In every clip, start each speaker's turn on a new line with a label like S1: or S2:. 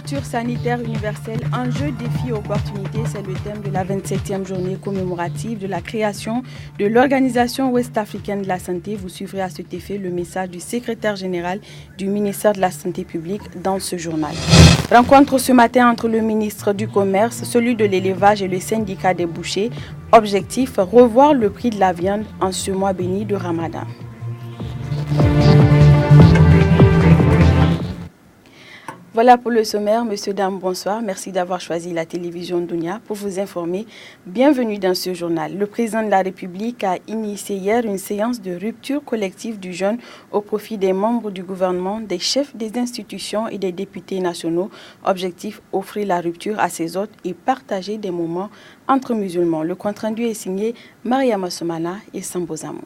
S1: Couverture sanitaire universelle, enjeux, défis, opportunités, c'est le thème de la 27e journée commémorative de la création de l'Organisation ouest-africaine de la santé. Vous suivrez à cet effet le message du secrétaire général du ministère de la Santé publique dans ce journal. Rencontre ce matin entre le ministre du Commerce, celui de l'élevage et le syndicat des bouchers. Objectif, revoir le prix de la viande en ce mois béni de Ramadan. Voilà pour le sommaire. Monsieur, dames, bonsoir. Merci d'avoir choisi la télévision Dunia pour vous informer. Bienvenue dans ce journal. Le président de la République a initié hier une séance de rupture collective du jeûne au profit des membres du gouvernement, des chefs des institutions et des députés nationaux. Objectif, offrir la rupture à ses hôtes et partager des moments entre musulmans. Le compte-rendu est signé Mariama Soumana et Sambozamou.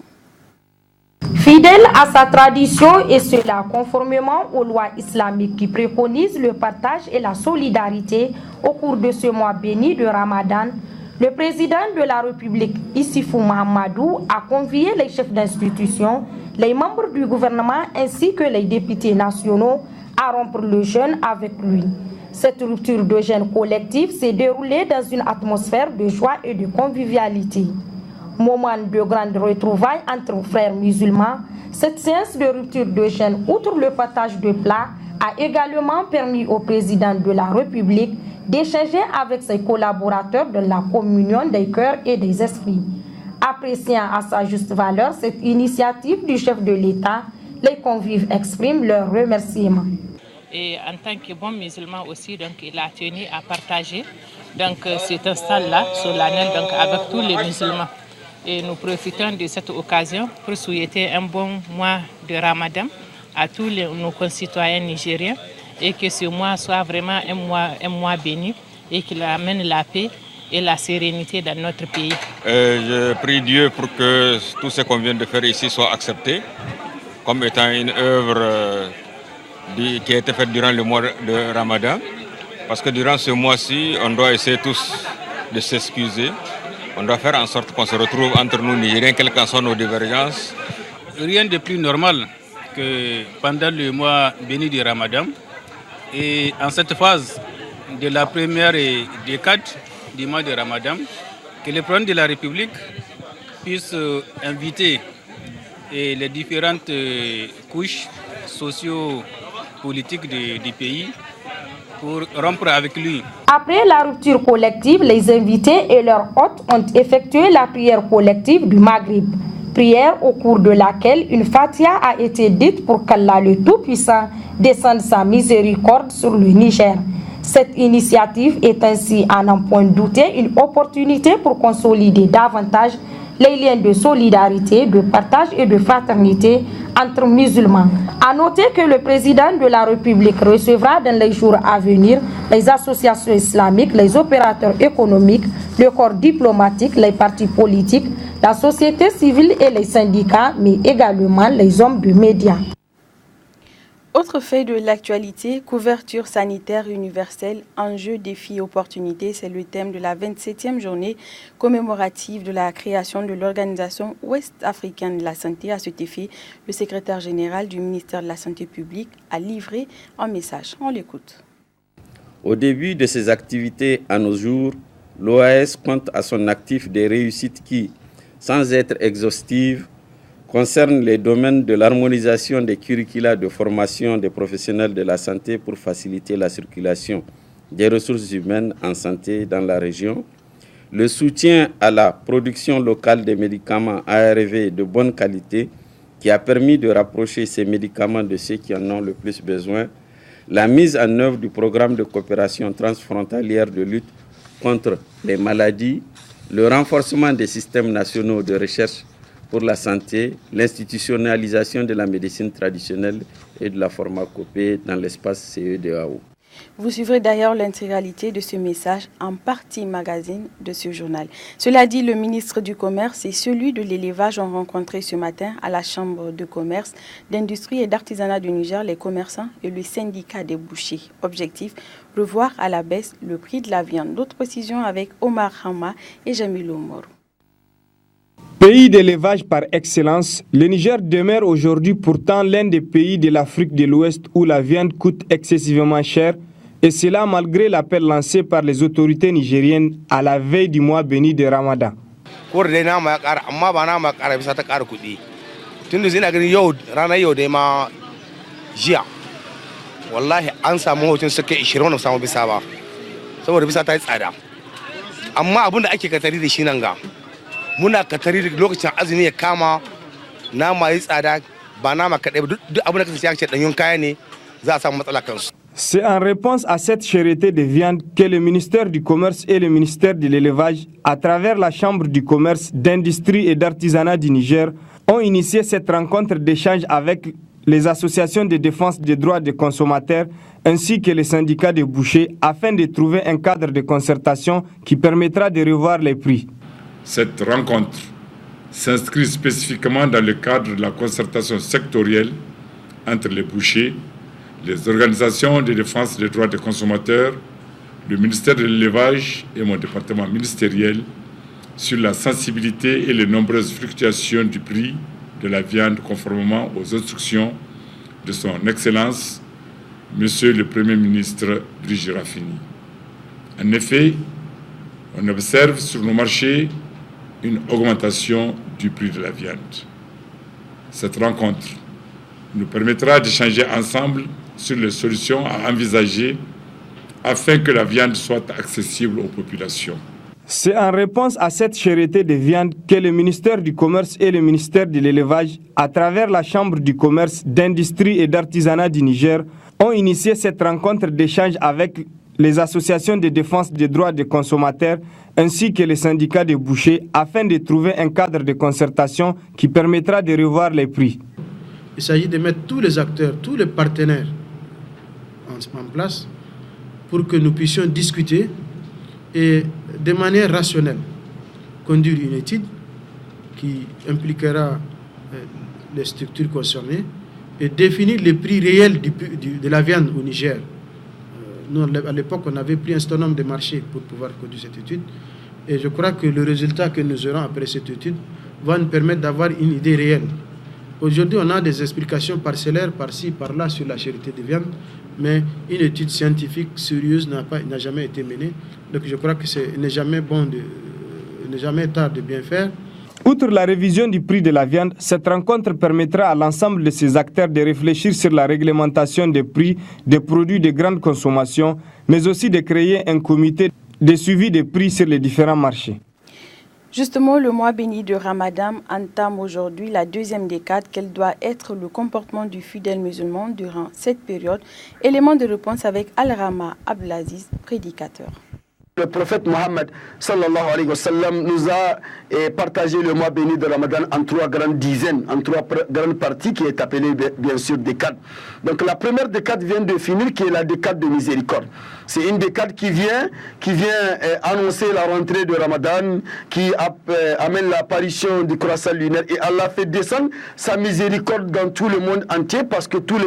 S2: Fidèle à sa tradition et cela conformément aux lois islamiques qui préconisent le partage et la solidarité au cours de ce mois béni de Ramadan, le président de la République, Issifou Mahamadou, a convié les chefs d'institution, les membres du gouvernement ainsi que les députés nationaux à rompre le jeûne avec lui. Cette rupture de jeûne collectif s'est déroulée dans une atmosphère de joie et de convivialité. Moment de grande retrouvailles entre frères musulmans, cette séance de rupture de jeûne, outre le partage de plats, a également permis au président de la République d'échanger avec ses collaborateurs de la communion des cœurs et des esprits. Appréciant à sa juste valeur cette initiative du chef de l'État, les convives expriment leurs remerciements.
S3: Et en tant que bon musulman aussi, donc, il a tenu à partager cet instant-là solennel avec tous les musulmans. Et nous profitons de cette occasion pour souhaiter un bon mois de Ramadan à tous nos concitoyens nigériens et que ce mois soit vraiment un mois béni et qu'il amène la paix et la sérénité dans notre pays.
S4: Je prie Dieu pour que tout ce qu'on vient de faire ici soit accepté comme étant une œuvre qui a été faite durant le mois de Ramadan. Parce que durant ce mois-ci, on doit essayer tous de s'excuser. On doit faire en sorte qu'on se retrouve entre nous Nigériens, quelles qu'en soient nos divergences.
S5: Rien de plus normal que pendant le mois béni du Ramadan et en cette phase de la première décade du mois de Ramadan, que le président de la République puisse inviter les différentes couches socio-politiques du pays pour rompre avec lui.
S2: Après la rupture collective, les invités et leurs hôtes ont effectué la prière collective du Maghrib. Prière au cours de laquelle une fatia a été dite pour qu'Allah le Tout-Puissant descende sa miséricorde sur le Niger. Cette initiative est ainsi, à n'en point douter, une opportunité pour consolider davantage les liens de solidarité, de partage et de fraternité entre musulmans. À noter que le président de la République recevra dans les jours à venir les associations islamiques, les opérateurs économiques, le corps diplomatique, les partis politiques, la société civile et les syndicats, mais également les hommes de médias.
S1: Autre fait de l'actualité, couverture sanitaire universelle, enjeux, défis, opportunités, c'est le thème de la 27e journée commémorative de la création de l'Organisation ouest-africaine de la santé. À cet effet, le secrétaire général du ministère de la Santé publique a livré un message. On l'écoute.
S6: Au début de ses activités à nos jours, l'OAS compte à son actif des réussites qui, sans être exhaustives, concerne les domaines de l'harmonisation des curricula de formation des professionnels de la santé pour faciliter la circulation des ressources humaines en santé dans la région, le soutien à la production locale des médicaments ARV de bonne qualité qui a permis de rapprocher ces médicaments de ceux qui en ont le plus besoin, la mise en œuvre du programme de coopération transfrontalière de lutte contre les maladies, le renforcement des systèmes nationaux de recherche pour la santé, l'institutionnalisation de la médecine traditionnelle et de la pharmacopée dans l'espace CEDEAO.
S1: Vous suivrez d'ailleurs l'intégralité de ce message en partie magazine de ce journal. Cela dit, le ministre du Commerce et celui de l'élevage ont rencontré ce matin à la Chambre de commerce, d'industrie et d'artisanat du Niger les commerçants et le syndicat des bouchers. Objectif, revoir à la baisse le prix de la viande. D'autres précisions avec Omar Hama et Jamil Omar.
S7: Pays d'élevage par excellence, le Niger demeure aujourd'hui pourtant l'un des pays de l'Afrique de l'Ouest où la viande coûte excessivement cher Et cela malgré l'appel lancé par les autorités nigériennes à la veille du mois béni de Ramadan.
S8: Wallahi an samu hotun suka 20 wanda samu bisa ba saboda bisa ta yi tsada amma abin da ake katari da shi nan ga muna katari da lokacin azumi ya kama nama yi tsada ba nama kadai ba duk abin da kasance ake danyun kaya ne za a samu matsala kansu.
S7: C'est en réponse à cette cherté de viande que le ministère du Commerce et le ministère de l'Élevage, à travers la Chambre du Commerce, d'Industrie et d'Artisanat du Niger, ont initié cette rencontre d'échange avec les associations de défense des droits des consommateurs ainsi que les syndicats de bouchers afin de trouver un cadre de concertation qui permettra de revoir les prix.
S9: Cette rencontre s'inscrit spécifiquement dans le cadre de la concertation sectorielle entre les bouchers, les organisations de défense des droits des consommateurs, le ministère de l'Élevage et mon département ministériel sur la sensibilité et les nombreuses fluctuations du prix de la viande conformément aux instructions de son Excellence, Monsieur le Premier ministre Brigitte Raffini. En effet, on observe sur nos marchés une augmentation du prix de la viande. Cette rencontre nous permettra d'échanger ensemble sur les solutions à envisager afin que la viande soit accessible aux populations.
S7: C'est en réponse à cette cherté de viande que le ministère du Commerce et le ministère de l'Élevage, à travers la Chambre du Commerce, d'Industrie et d'Artisanat du Niger, ont initié cette rencontre d'échange avec les associations de défense des droits des consommateurs ainsi que les syndicats de bouchers afin de trouver un cadre de concertation qui permettra de revoir les prix.
S10: Il s'agit de mettre tous les acteurs, tous les partenaires en place pour que nous puissions discuter et de manière rationnelle conduire une étude qui impliquera les structures concernées et définir les prix réels de la viande au Niger. Nous, à l'époque, on avait pris un certain nombre de marchés pour pouvoir conduire cette étude. Et je crois que le résultat que nous aurons après cette étude va nous permettre d'avoir une idée réelle. Aujourd'hui, on a des explications parcellaires par-ci, par-là sur la cherté de viande, mais une étude scientifique sérieuse n'a jamais été menée. Donc je crois que il n'est jamais tard de bien faire.
S7: Outre la révision du prix de la viande, cette rencontre permettra à l'ensemble de ces acteurs de réfléchir sur la réglementation des prix des produits de grande consommation, mais aussi de créer un comité de suivi des prix sur les différents marchés.
S1: Justement, le mois béni de Ramadan entame aujourd'hui la deuxième décade. Quel doit être le comportement du fidèle musulman durant cette période? Élément de réponse avec Al-Rama Abdelaziz, prédicateur.
S11: Le prophète Mohammed sallallahu alayhi wa sallam nous a partagé le mois béni de Ramadan en 3 grandes dizaines, en 3 grandes parties qui est appelée bien sûr décade. Donc la première décade vient de finir qui est la décade de miséricorde. C'est une décade qui vient annoncer la rentrée de Ramadan, qui amène l'apparition du croissant lunaire et Allah fait descendre sa miséricorde dans tout le monde entier parce que tous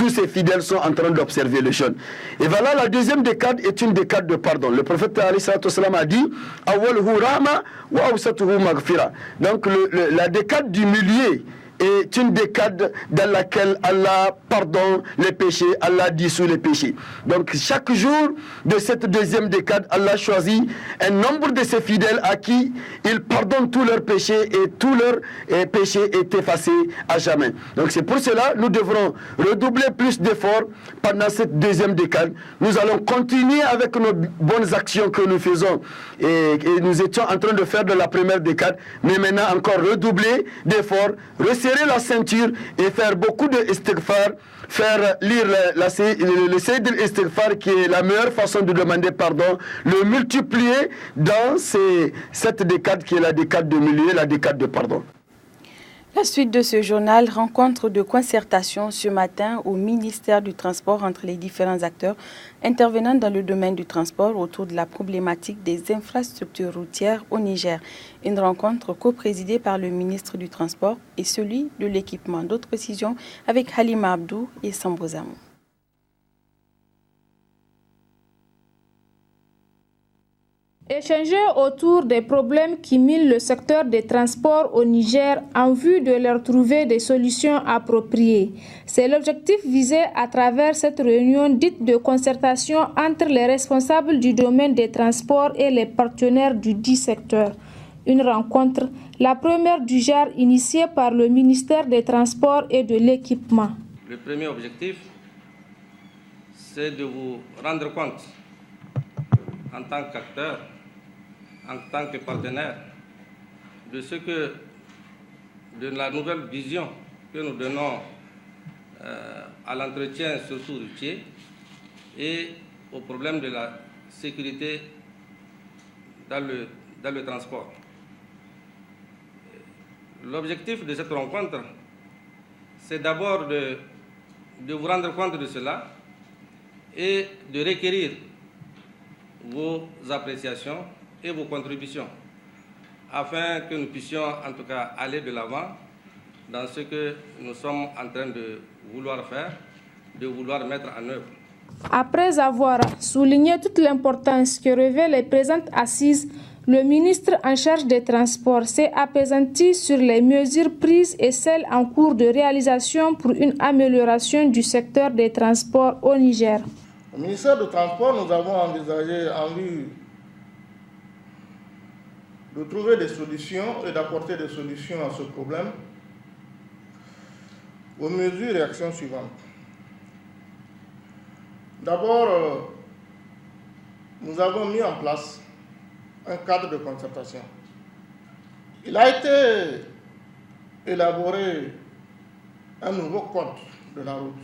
S11: ces fidèles sont en train d'observer le jeûne. Et voilà, la deuxième décade est une décade de pardon. Le prophète a dit Awwaluhu rahma wa awsatuhu maghfira. Donc la décade du milieu est une décade dans laquelle Allah pardonne les péchés, Allah dissout les péchés. Donc chaque jour de cette deuxième décade, Allah choisit un nombre de ses fidèles à qui il pardonne tous leurs péchés et tous leurs péchés est effacé à jamais. Donc c'est pour cela que nous devrons redoubler plus d'efforts pendant cette deuxième décade. Nous allons continuer avec nos bonnes actions que nous faisons et nous étions en train de faire de la première décade, mais maintenant encore redoubler d'efforts, resserrer la ceinture et faire beaucoup de istighfar, faire lire le Sayyid al-Istighfar qui est la meilleure façon de demander pardon, le multiplier dans cette décade qui est la décade de milieu, la décade de pardon.
S1: La suite de ce journal, rencontre de concertation ce matin au ministère du Transport entre les différents acteurs intervenant dans le domaine du transport autour de la problématique des infrastructures routières au Niger. Une rencontre co-présidée par le ministre du Transport et celui de l'équipement. D'autres précisions avec Halima Abdou et Sambozamou.
S2: Échanger autour des problèmes qui minent le secteur des transports au Niger en vue de leur trouver des solutions appropriées. C'est l'objectif visé à travers cette réunion dite de concertation entre les responsables du domaine des transports et les partenaires du dit secteur. Une rencontre, la première du genre initiée par le ministère des Transports et de l'Équipement.
S12: Le premier objectif, c'est de vous rendre compte en tant qu'acteur, en tant que partenaire, de ce que, de la nouvelle vision que nous donnons à l'entretien surtout routier et au problème de la sécurité dans le transport. L'objectif de cette rencontre, c'est d'abord de vous rendre compte de cela et de requérir vos appréciations et vos contributions, afin que nous puissions en tout cas aller de l'avant dans ce que nous sommes en train de vouloir faire, de vouloir mettre en œuvre.
S2: Après avoir souligné toute l'importance que revêt les présentes assises, le ministre en charge des Transports s'est appesanti sur les mesures prises et celles en cours de réalisation pour une amélioration du secteur des transports au Niger.
S13: Au ministère des Transports, nous avons envisagé en vue de trouver des solutions et d'apporter des solutions à ce problème aux mesures et actions suivantes. D'abord, nous avons mis en place un cadre de concertation. Il a été élaboré un nouveau code de la route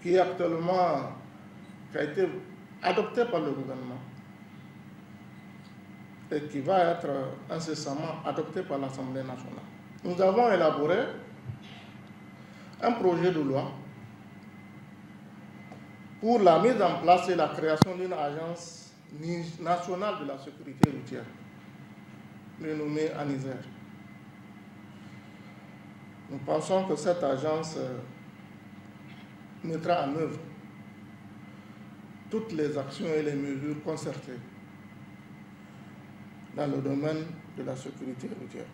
S13: qui a été adopté par le gouvernement et qui va être incessamment adopté par l'Assemblée nationale. Nous avons élaboré un projet de loi pour la mise en place et la création d'une agence nationale de la sécurité routière, renommée ANISER. Nous pensons que cette agence mettra en œuvre toutes les actions et les mesures concertées dans le domaine de la sécurité routière.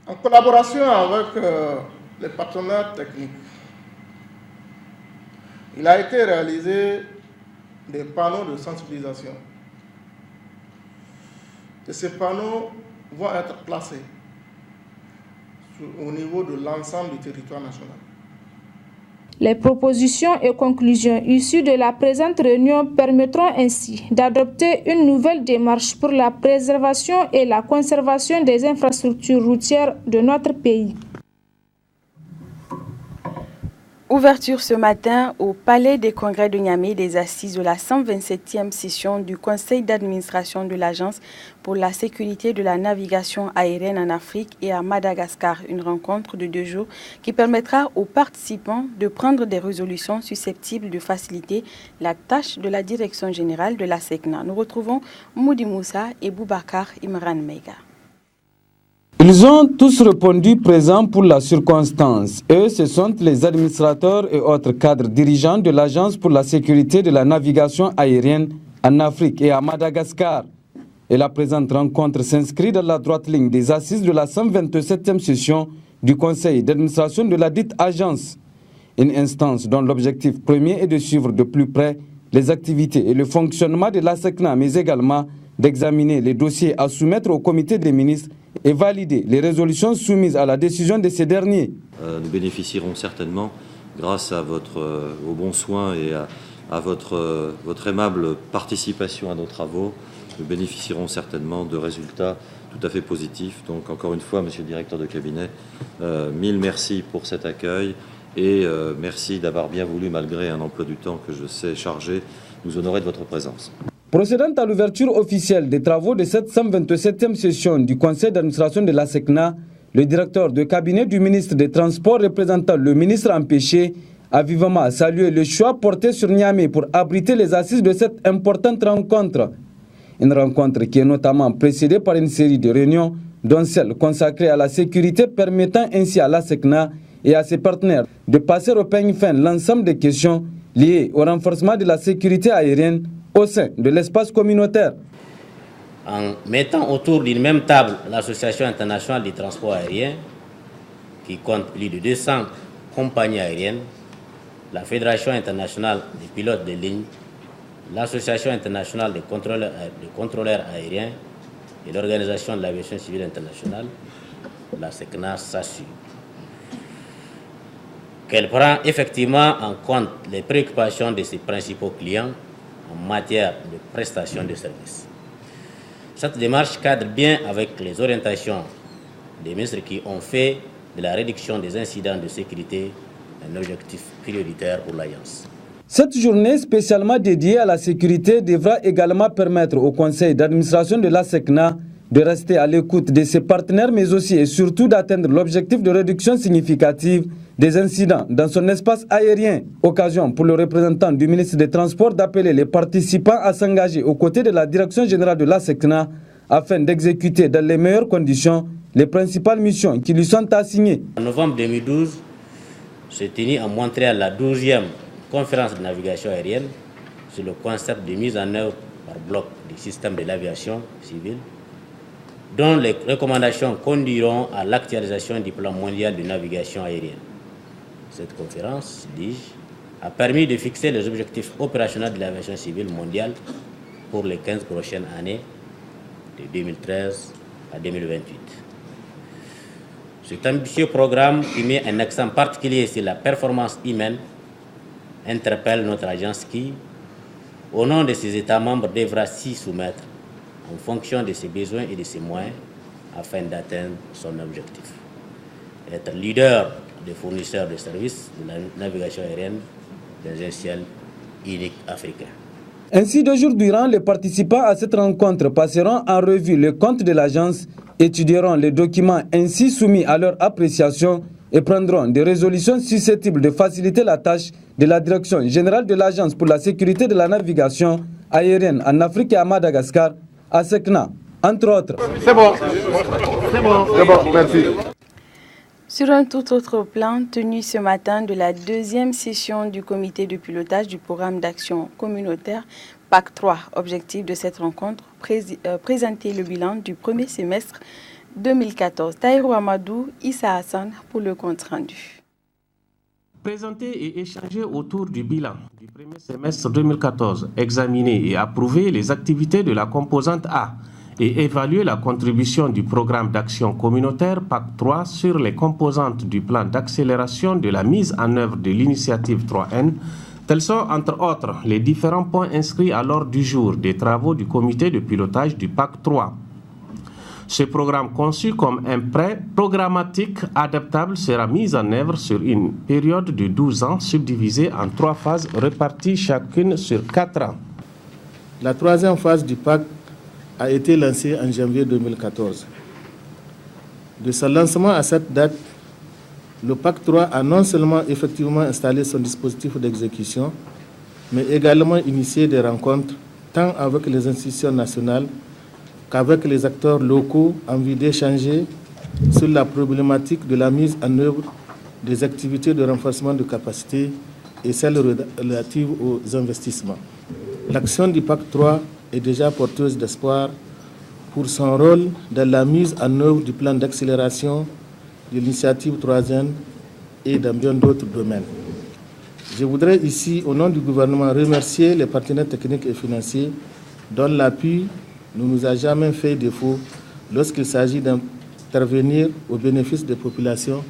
S13: En collaboration avec les partenaires techniques, il a été réalisé des panneaux de sensibilisation. Et ces panneaux vont être placés au niveau de l'ensemble du territoire national.
S2: Les propositions et conclusions issues de la présente réunion permettront ainsi d'adopter une nouvelle démarche pour la préservation et la conservation des infrastructures routières de notre pays.
S1: Ouverture ce matin au Palais des Congrès de Niamey des assises de la 127e session du Conseil d'administration de l'Agence pour la sécurité de la navigation aérienne en Afrique et à Madagascar. Une rencontre de 2 jours qui permettra aux participants de prendre des résolutions susceptibles de faciliter la tâche de la Direction générale de la SECNA. Nous retrouvons Moudi Moussa et Boubacar Imran Meiga.
S7: Ils ont tous répondu présents pour la circonstance. Eux, ce sont les administrateurs et autres cadres dirigeants de l'Agence pour la sécurité de la navigation aérienne en Afrique et à Madagascar. Et la présente rencontre s'inscrit dans la droite ligne des assises de la 127e session du Conseil d'administration de la dite agence. Une instance dont l'objectif premier est de suivre de plus près les activités et le fonctionnement de la SECNA, mais également d'examiner les dossiers à soumettre au comité des ministres et valider les résolutions soumises à la décision de ces derniers.
S14: Nous bénéficierons certainement, grâce à aux bons soins et à votre aimable participation à nos travaux, nous bénéficierons certainement de résultats tout à fait positifs. Donc encore une fois, monsieur le directeur de cabinet, mille merci pour cet accueil et merci d'avoir bien voulu, malgré un emploi du temps que je sais chargé, nous honorer de votre présence.
S7: Procédant à l'ouverture officielle des travaux de cette 127e session du Conseil d'administration de la SECNA, le directeur de cabinet du ministre des Transports représentant le ministre empêché a vivement salué le choix porté sur Niamey pour abriter les assises de cette importante rencontre. Une rencontre qui est notamment précédée par une série de réunions, dont celle consacrée à la sécurité, permettant ainsi à la SECNA et à ses partenaires de passer au peigne fin l'ensemble des questions liées au renforcement de la sécurité aérienne au sein de l'espace communautaire.
S15: En mettant autour d'une même table l'Association internationale du transport aérien, qui compte plus de 200 compagnies aériennes, la Fédération internationale des pilotes de ligne, l'Association internationale des contrôleurs aériens et l'Organisation de l'aviation civile internationale, la SECNA s'assure qu'elle prend effectivement en compte les préoccupations de ses principaux clients en matière de prestation de services. Cette démarche cadre bien avec les orientations des ministres qui ont fait de la réduction des incidents de sécurité un objectif prioritaire pour l'Alliance.
S7: Cette journée spécialement dédiée à la sécurité devra également permettre au conseil d'administration de la SECNA de rester à l'écoute de ses partenaires, mais aussi et surtout d'atteindre l'objectif de réduction significative des incidents dans son espace aérien. Occasion pour le représentant du ministre des Transports d'appeler les participants à s'engager aux côtés de la direction générale de la SECNA afin d'exécuter dans les meilleures conditions les principales missions qui lui sont assignées.
S15: En novembre 2012, s'est tenue à Montréal la 12e conférence de navigation aérienne sur le concept de mise en œuvre par bloc du système de l'aviation civile, dont les recommandations conduiront à l'actualisation du plan mondial de navigation aérienne. Cette conférence, dis-je, a permis de fixer les objectifs opérationnels de l'aviation civile mondiale pour les 15 prochaines années, de 2013 à 2028. Cet ambitieux programme, qui met un accent particulier sur la performance humaine, interpelle notre agence qui, au nom de ses États membres, devra s'y soumettre en fonction de ses besoins et de ses moyens afin d'atteindre son objectif. Être leader des fournisseurs de services de la navigation aérienne dans un ciel unique africain.
S7: Ainsi, 2 jours durant, les participants à cette rencontre passeront en revue le compte de l'agence, étudieront les documents ainsi soumis à leur appréciation et prendront des résolutions susceptibles de faciliter la tâche de la Direction générale de l'Agence pour la sécurité de la navigation aérienne en Afrique et à Madagascar, à SECNA, entre autres.
S13: C'est bon, merci.
S1: Sur un tout autre plan, tenu ce matin de la 2e session du comité de pilotage du programme d'action communautaire PAC 3, objectif de cette rencontre, présenter le bilan du premier semestre 2014. Taïrou Amadou, Issa Hassan pour le compte rendu.
S16: Présenter et échanger autour du bilan du premier semestre 2014, examiner et approuver les activités de la composante A et évaluer la contribution du programme d'action communautaire PAC 3 sur les composantes du plan d'accélération de la mise en œuvre de l'initiative 3N, tels sont entre autres les différents points inscrits à l'ordre du jour des travaux du comité de pilotage du PAC 3. Ce programme conçu comme un prêt programmatique adaptable sera mis en œuvre sur une période de 12 ans subdivisée en 3 phases réparties chacune sur 4 ans.
S10: La 3e phase du PAC a été lancée en janvier 2014. De son lancement à cette date, le PAC 3 a non seulement effectivement installé son dispositif d'exécution, mais également initié des rencontres tant avec les institutions nationales qu'avec les acteurs locaux en vue d'échanger sur la problématique de la mise en œuvre des activités de renforcement de capacité et celles relatives aux investissements. L'action du PAC 3 est déjà porteuse d'espoir pour son rôle dans la mise en œuvre du plan d'accélération de l'initiative 3N et dans bien d'autres domaines. Je voudrais ici, au nom du gouvernement, remercier les partenaires techniques et financiers dont l'appui ne nous a jamais fait défaut lorsqu'il s'agit d'intervenir au bénéfice des populations,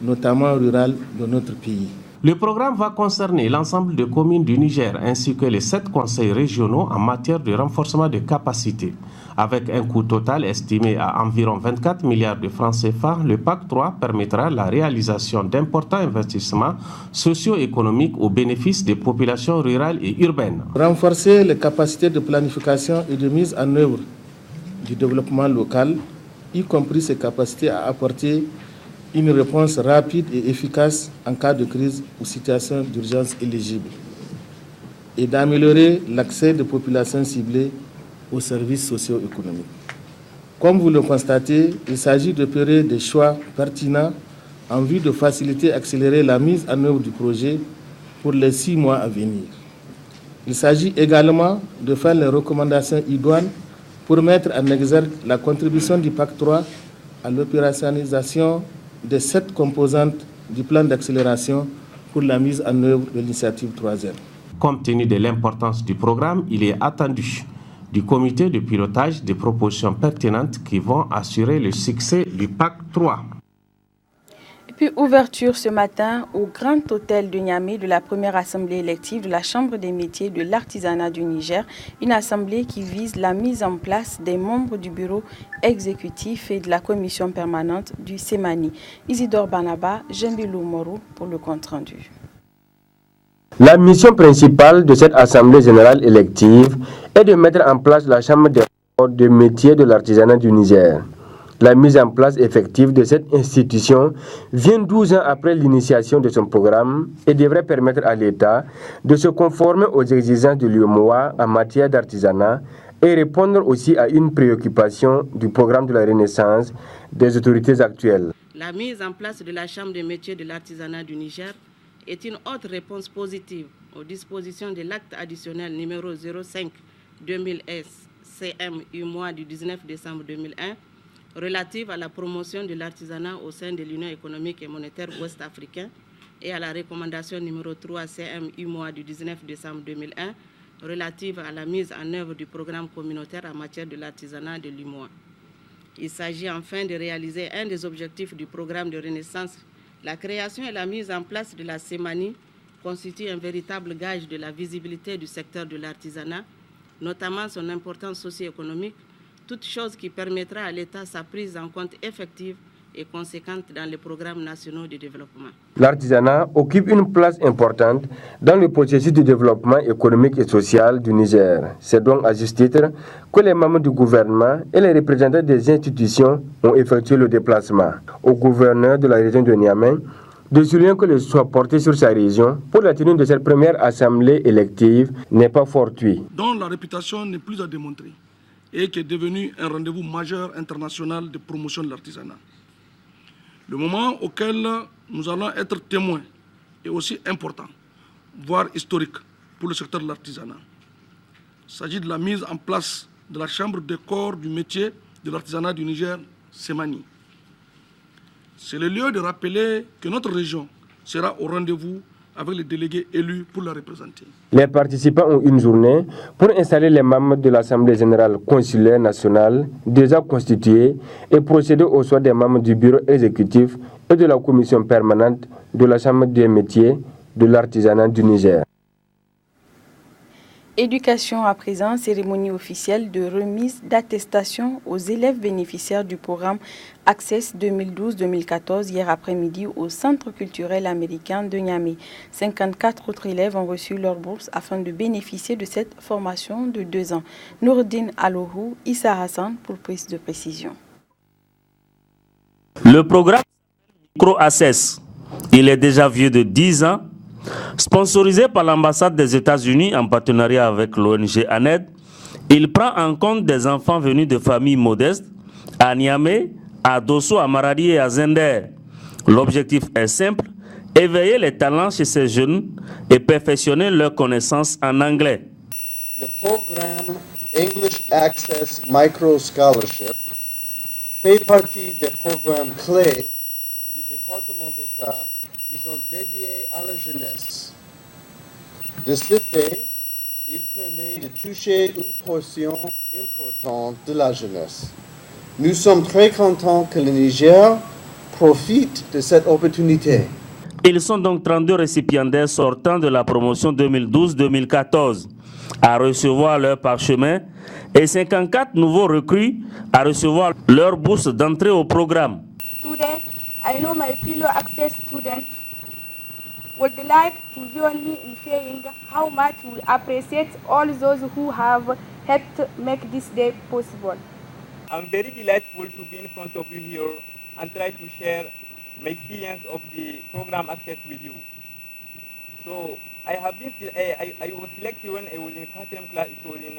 S10: notamment rurales de notre pays.
S16: Le programme va concerner l'ensemble des communes du Niger ainsi que les 7 conseils régionaux en matière de renforcement de capacités. Avec un coût total estimé à environ 24 milliards de francs CFA, le PAC 3 permettra la réalisation d'importants investissements socio-économiques au bénéfice des populations rurales et urbaines.
S10: Renforcer les capacités de planification et de mise en œuvre du développement local, y compris ses capacités à apporter une réponse rapide et efficace en cas de crise ou situation d'urgence éligible, et d'améliorer l'accès des populations ciblées aux services socio-économiques. Comme vous le constatez, il s'agit d'opérer des choix pertinents en vue de faciliter et accélérer la mise en œuvre du projet
S13: pour les 6 mois à venir. Il s'agit également de faire les recommandations idoines pour mettre en exergue la contribution du Pacte 3 à l'opérationnalisation des 7 composantes du plan d'accélération pour la mise en œuvre de l'initiative 3M.
S16: Compte tenu de l'importance du programme, il est attendu du comité de pilotage des propositions pertinentes qui vont assurer le succès du Pacte 3.
S1: Et puis ouverture ce matin au Grand Hôtel de Niamey de la première assemblée élective de la Chambre des métiers de l'artisanat du Niger, une assemblée qui vise la mise en place des membres du bureau exécutif et de la commission permanente du SEMANI. Isidore Banaba, Jembilou Morou pour le compte-rendu.
S17: La mission principale de cette assemblée générale élective est de mettre en place la Chambre des métiers de l'artisanat du Niger. La mise en place effective de cette institution vient 12 ans après l'initiation de son programme et devrait permettre à l'État de se conformer aux exigences de l'UEMOA en matière d'artisanat et répondre aussi à une préoccupation du programme de la Renaissance des autorités actuelles.
S18: La mise en place de la Chambre des métiers de l'artisanat du Niger est une autre réponse positive aux dispositions de l'acte additionnel numéro 05-2000S CM-UMOA du 19 décembre 2001 relative à la promotion de l'artisanat au sein de l'Union économique et monétaire ouest-africaine et à la recommandation numéro 3 CM-UMOA du 19 décembre 2001 relative à la mise en œuvre du programme communautaire en matière de l'artisanat de l'UMOA. Il s'agit enfin de réaliser un des objectifs du programme de Renaissance. La création et la mise en place de la SEMANI constituent un véritable gage de la visibilité du secteur de l'artisanat, notamment son importance socio-économique, toute chose qui permettra à l'État sa prise en compte effective et conséquente dans les programmes nationaux de développement.
S17: L'artisanat occupe une place importante dans le processus de développement économique et social du Niger. C'est donc à juste titre que les membres du gouvernement et les représentants des institutions ont effectué le déplacement au gouverneur de la région de Niamey de souligner que le soit porté sur sa région pour la tenue de cette première assemblée élective n'est pas fortuit.
S19: Dont la réputation n'est plus à démontrer et qui est devenu un rendez-vous majeur international de promotion de l'artisanat. Le moment auquel nous allons être témoins est aussi important, voire historique, pour le secteur de l'artisanat. Il s'agit de la mise en place de la Chambre des corps du métier de l'artisanat du Niger, SEMANI. C'est le lieu de rappeler que notre région sera au rendez-vous avec les délégués élus pour la représenter.
S17: Les participants ont une journée pour installer les membres de l'Assemblée générale consulaire nationale déjà constituée et procéder au choix des membres du bureau exécutif et de la commission permanente de la Chambre des métiers de l'artisanat du Niger.
S1: Éducation à présent, cérémonie officielle de remise d'attestation aux élèves bénéficiaires du programme Access 2012-2014 hier après-midi au Centre culturel américain de Niamey. 54 autres élèves ont reçu leur bourse afin de bénéficier de cette formation de 2 ans. Nourdine Alohou, Issa Hassan pour plus de précision.
S20: Le programme Micro-Access, il est déjà vieux de 10 ans. Sponsorisé par l'ambassade des États-Unis en partenariat avec l'ONG ANED, il prend en compte des enfants venus de familles modestes à Niamey, à Dosso, à Maradi et à Zender. L'objectif est simple, éveiller les talents chez ces jeunes et perfectionner leurs connaissances en anglais.
S21: Le programme English Access Micro Scholarship fait partie des programmes clés du département d'État qui sont dédiés à la jeunesse. De ce fait, il permet de toucher une portion importante de la jeunesse. Nous sommes très contents que le Niger profite de cette opportunité.
S20: Ils sont donc 32 récipiendaires sortant de la promotion 2012-2014 à recevoir leur parchemin et 54 nouveaux recrues à recevoir leur bourse d'entrée au programme.
S22: Today, I know my fellow access students would like to join me in saying how much we appreciate all those who have helped make this day possible.
S23: I'm very delightful to be in front of you here and try to share my experience of the program Access with you. So I was selected when I was in 4th class, it was in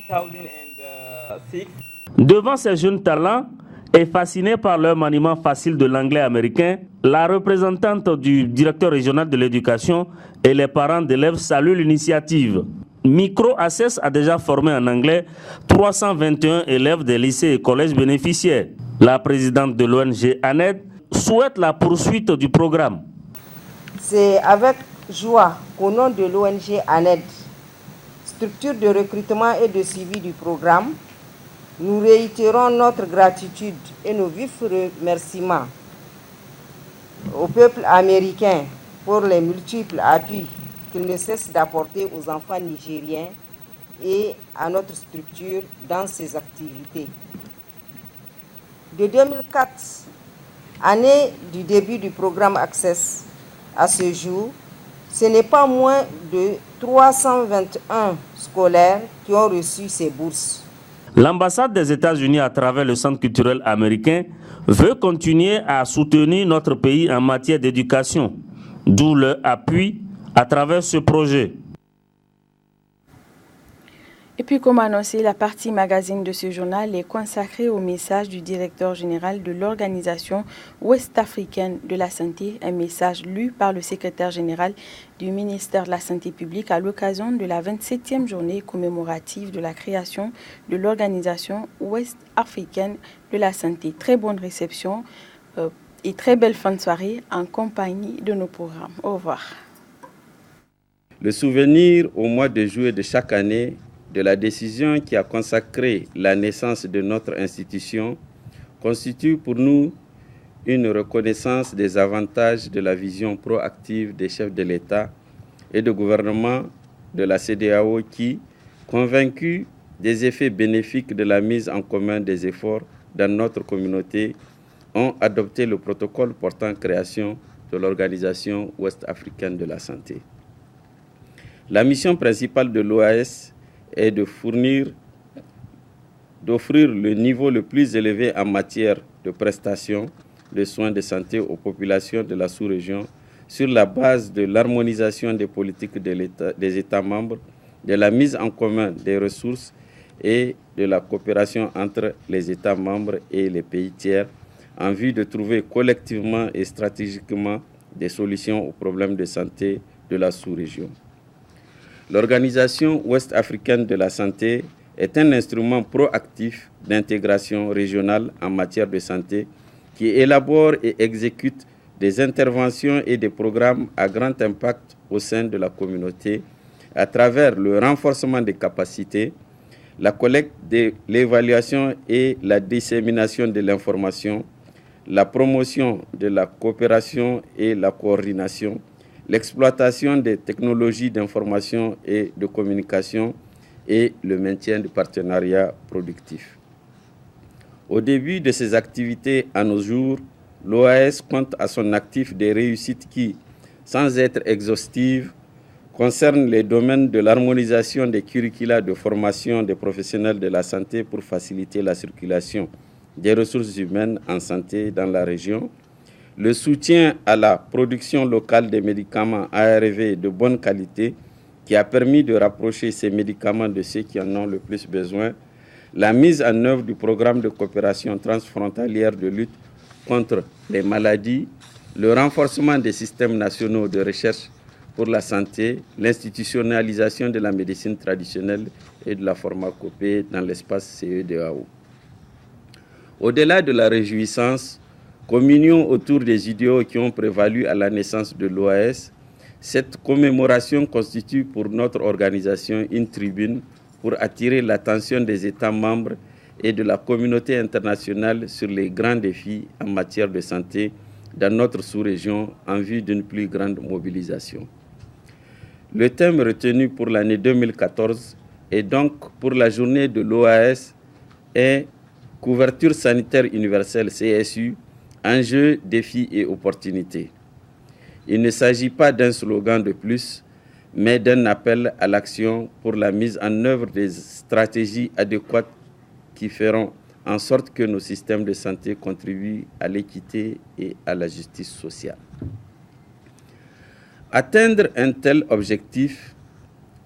S23: 2006.
S20: Devant ces jeunes talents et fascinés par leur maniement facile de l'anglais américain, la représentante du directeur régional de l'éducation et les parents d'élèves saluent l'initiative. Micro Access a déjà formé en anglais 321 élèves des lycées et collèges bénéficiaires. La présidente de l'ONG ANED souhaite la poursuite du programme.
S3: C'est avec joie qu'au nom de l'ONG ANED, structure de recrutement et de suivi du programme, nous réitérons notre gratitude et nos vifs remerciements au peuple américain pour les multiples appuis qu'il ne cesse d'apporter aux enfants nigériens et à notre structure dans ses activités. De 2004, année du début du programme Access, à ce jour, ce n'est pas moins de 321 scolaires qui ont reçu ces bourses.
S20: L'ambassade des États-Unis à travers le Centre culturel américain veut continuer à soutenir notre pays en matière d'éducation, d'où leur appui à travers ce projet.
S1: Et puis, comme annoncé, la partie magazine de ce journal est consacrée au message du directeur général de l'Organisation ouest-africaine de la santé, un message lu par le secrétaire général du ministère de la Santé publique à l'occasion de la 27e journée commémorative de la création de l'Organisation ouest-africaine de la santé. Très bonne réception et très belle fin de soirée en compagnie de nos programmes. Au revoir.
S6: Le souvenir au mois de juillet de chaque année de la décision qui a consacré la naissance de notre institution constitue pour nous une reconnaissance des avantages de la vision proactive des chefs de l'État et de gouvernement de la CEDEAO qui, convaincus des effets bénéfiques de la mise en commun des efforts dans notre communauté, ont adopté le protocole portant création de l'Organisation ouest-africaine de la santé. La mission principale de l'OAS est d'offrir le niveau le plus élevé en matière de prestations de soins de santé aux populations de la sous-région sur la base de l'harmonisation des politiques des États membres, de la mise en commun des ressources et de la coopération entre les États membres et les pays tiers en vue de trouver collectivement et stratégiquement des solutions aux problèmes de santé de la sous-région. L'Organisation ouest-africaine de la santé est un instrument proactif d'intégration régionale en matière de santé qui élabore et exécute des interventions et des programmes à grand impact au sein de la communauté à travers le renforcement des capacités, la collecte, l'évaluation et la dissémination de l'information, la promotion de la coopération et la coordination, l'exploitation des technologies d'information et de communication et le maintien du partenariat productif. Au début de ces activités à nos jours, l'OAS compte à son actif des réussites qui, sans être exhaustives, concernent les domaines de l'harmonisation des curricula de formation des professionnels de la santé pour faciliter la circulation des ressources humaines en santé dans la région, le soutien à la production locale des médicaments ARV de bonne qualité qui a permis de rapprocher ces médicaments de ceux qui en ont le plus besoin, la mise en œuvre du programme de coopération transfrontalière de lutte contre les maladies, le renforcement des systèmes nationaux de recherche pour la santé, l'institutionnalisation de la médecine traditionnelle et de la pharmacopée dans l'espace CEDEAO. Au-delà de la réjouissance, communion autour des idéaux qui ont prévalu à la naissance de l'OAS, cette commémoration constitue pour notre organisation une tribune pour attirer l'attention des États membres et de la communauté internationale sur les grands défis en matière de santé dans notre sous-région en vue d'une plus grande mobilisation. Le thème retenu pour l'année 2014 et donc pour la journée de l'OAS est Couverture sanitaire universelle CSU, enjeux, défis et opportunités. Il ne s'agit pas d'un slogan de plus, mais d'un appel à l'action pour la mise en œuvre des stratégies adéquates qui feront en sorte que nos systèmes de santé contribuent à l'équité et à la justice sociale. Atteindre un tel objectif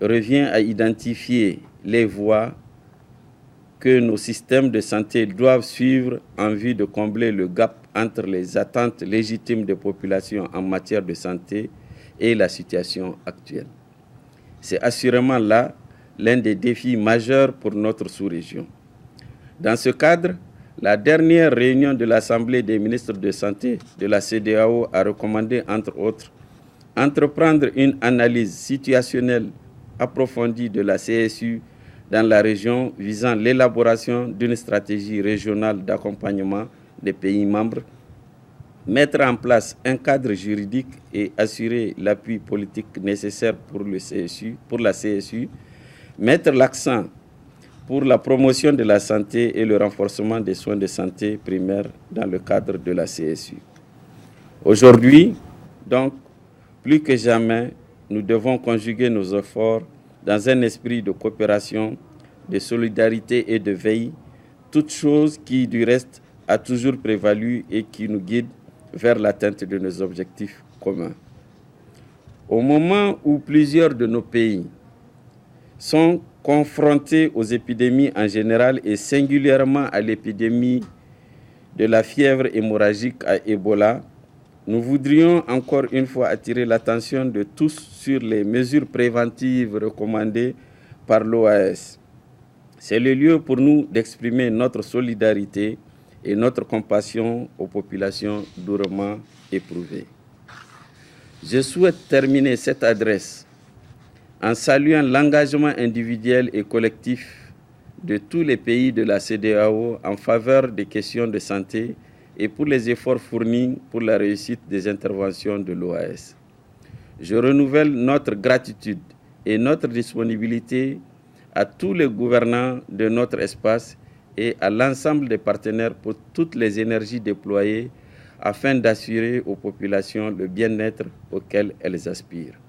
S6: revient à identifier les voies que nos systèmes de santé doivent suivre en vue de combler le gap entre les attentes légitimes des populations en matière de santé et la situation actuelle. C'est assurément là l'un des défis majeurs pour notre sous-région. Dans ce cadre, la dernière réunion de l'Assemblée des ministres de Santé de la CEDEAO a recommandé, entre autres, entreprendre une analyse situationnelle approfondie de la CSU dans la région visant l'élaboration d'une stratégie régionale d'accompagnement des pays membres, mettre en place un cadre juridique et assurer l'appui politique nécessaire pour la CSU, mettre l'accent pour la promotion de la santé et le renforcement des soins de santé primaires dans le cadre de la CSU. Aujourd'hui, donc, plus que jamais, nous devons conjuguer nos efforts dans un esprit de coopération, de solidarité et de veille, toute chose qui, du reste, a toujours prévalu et qui nous guide vers l'atteinte de nos objectifs communs. Au moment où plusieurs de nos pays sont confrontés aux épidémies en général et singulièrement à l'épidémie de la fièvre hémorragique à Ebola, nous voudrions encore une fois attirer l'attention de tous sur les mesures préventives recommandées par l'OAS. C'est le lieu pour nous d'exprimer notre solidarité et notre compassion aux populations durement éprouvées. Je souhaite terminer cette adresse en saluant l'engagement individuel et collectif de tous les pays de la CEDEAO en faveur des questions de santé et pour les efforts fournis pour la réussite des interventions de l'OAS. Je renouvelle notre gratitude et notre disponibilité à tous les gouvernants de notre espace et à l'ensemble des partenaires pour toutes les énergies déployées afin d'assurer aux populations le bien-être auquel elles aspirent.